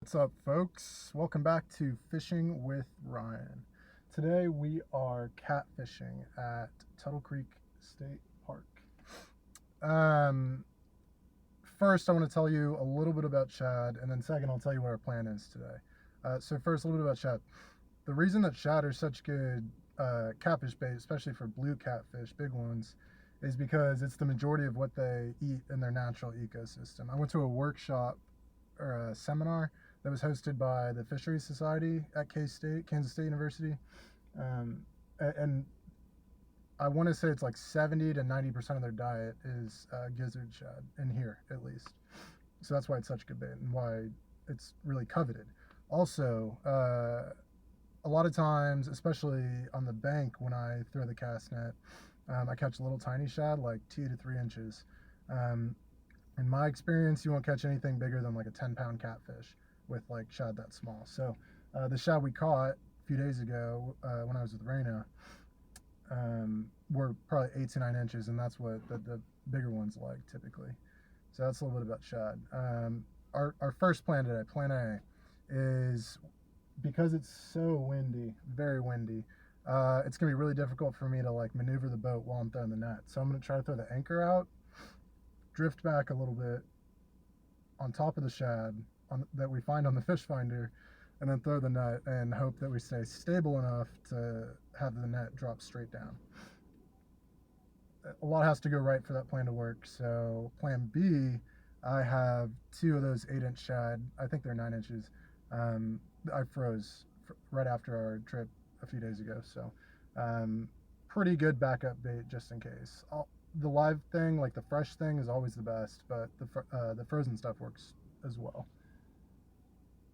What's up, folks? Welcome back to Fishing with Ryan. Today we are catfishing at Tuttle Creek State Park. First, I want to tell you a little bit about shad, and then second, I'll tell you what our plan is today. So first, a little bit about shad. The reason that shad are such good catfish bait, especially for blue catfish, big ones, is because it's the majority of what they eat in their natural ecosystem. I went to a workshop or a seminar that was hosted by the Fisheries Society at K-State, Kansas State University, and I want to say it's like 70 to 90% of their diet is gizzard shad, in here at least. So that's why it's such good bait and why it's really coveted. Also, a lot of times, especially on the bank when I throw the cast net, I catch little tiny shad, like 2 to 3 inches. In my experience, you won't catch anything bigger than like a 10-pound catfish with like shad that small. So the shad we caught a few days ago when I was with Raina were probably 8 to 9 inches, and that's what the bigger ones like typically. So that's a little bit about shad. Our first plan today, plan A, is because it's so windy, very windy, it's gonna be really difficult for me to like maneuver the boat while I'm throwing the net. So I'm gonna try to throw the anchor out, drift back a little bit on top of the shad that we find on the fish finder, and then throw the net and hope that we stay stable enough to have the net drop straight down. A lot has to go right for that plan to work. So plan B, I have 2 of those 8-inch shad. I think they're 9 inches. I froze right after our trip a few days ago. So pretty good backup bait just in case. The live thing, like the fresh thing, is always the best, but the frozen stuff works as well.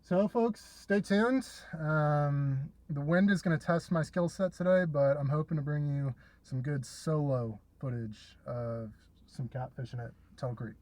So folks, stay tuned. The wind is going to test my skill set today, but I'm hoping to bring you some good solo footage of some catfishing at Tuttle Creek.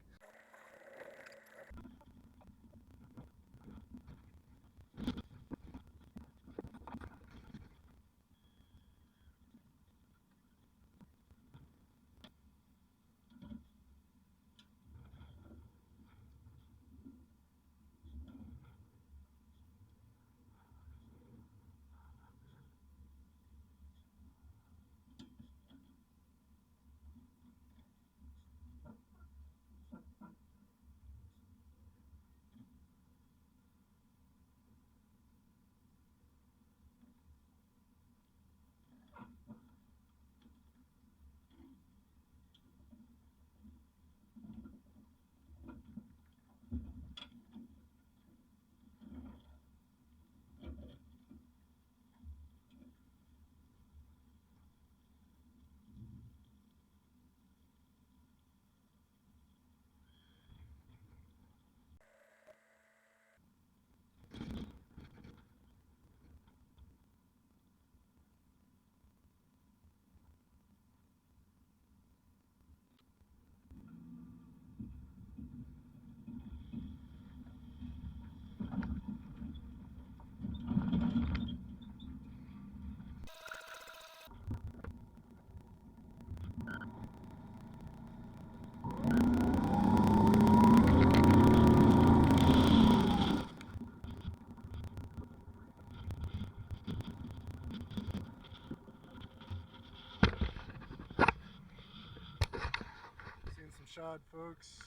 Seeing some shad, folks.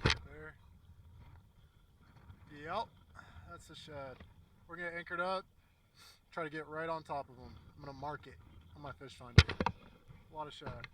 There. Yep, that's the shad. We're gonna get anchored up, try to get right on top of them. I'm gonna mark it on my fish finder. A lot of shad.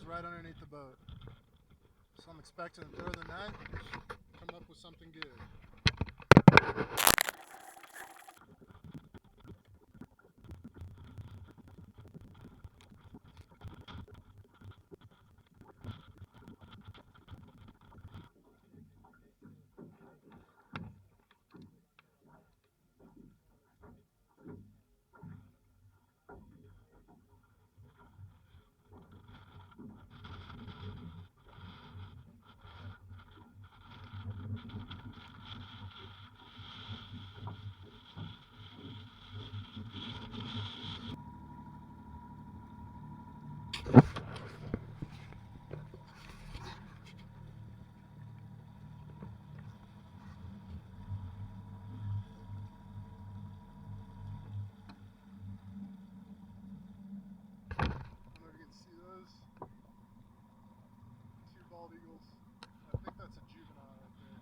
Right underneath the boat. So I'm expecting to throw the net, come up with something good. bald eagles. I think that's a juvenile right there.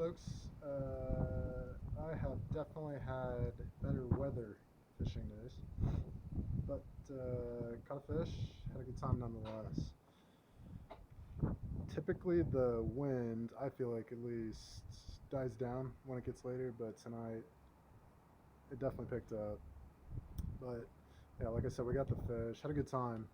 folks. I have definitely had better weather fishing days, but caught a fish, had a good time nonetheless. Typically the wind, I feel like at least, dies down when it gets later, but tonight it definitely picked up. But yeah, like I said, we got the fish, had a good time.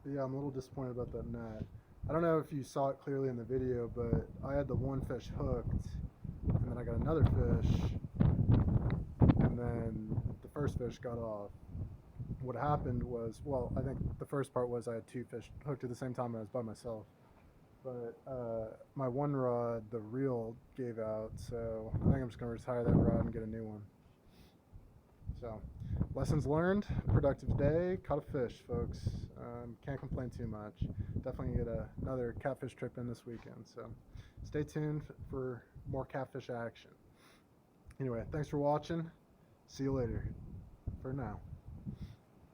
But yeah, I'm a little disappointed about that net. I don't know if you saw it clearly in the video, but I had the one fish hooked, and then I got another fish, and then the first fish got off. What happened was, well, I think the first part was I had two fish hooked at the same time and I was by myself. But my one rod, the reel gave out, so I think I'm just going to retire that rod and get a new one. So, lessons learned, productive day, caught a fish, folks. Can't complain too much. Definitely get another catfish trip in this weekend, so stay tuned for more catfish action. Anyway, thanks for watching. See you later. For now.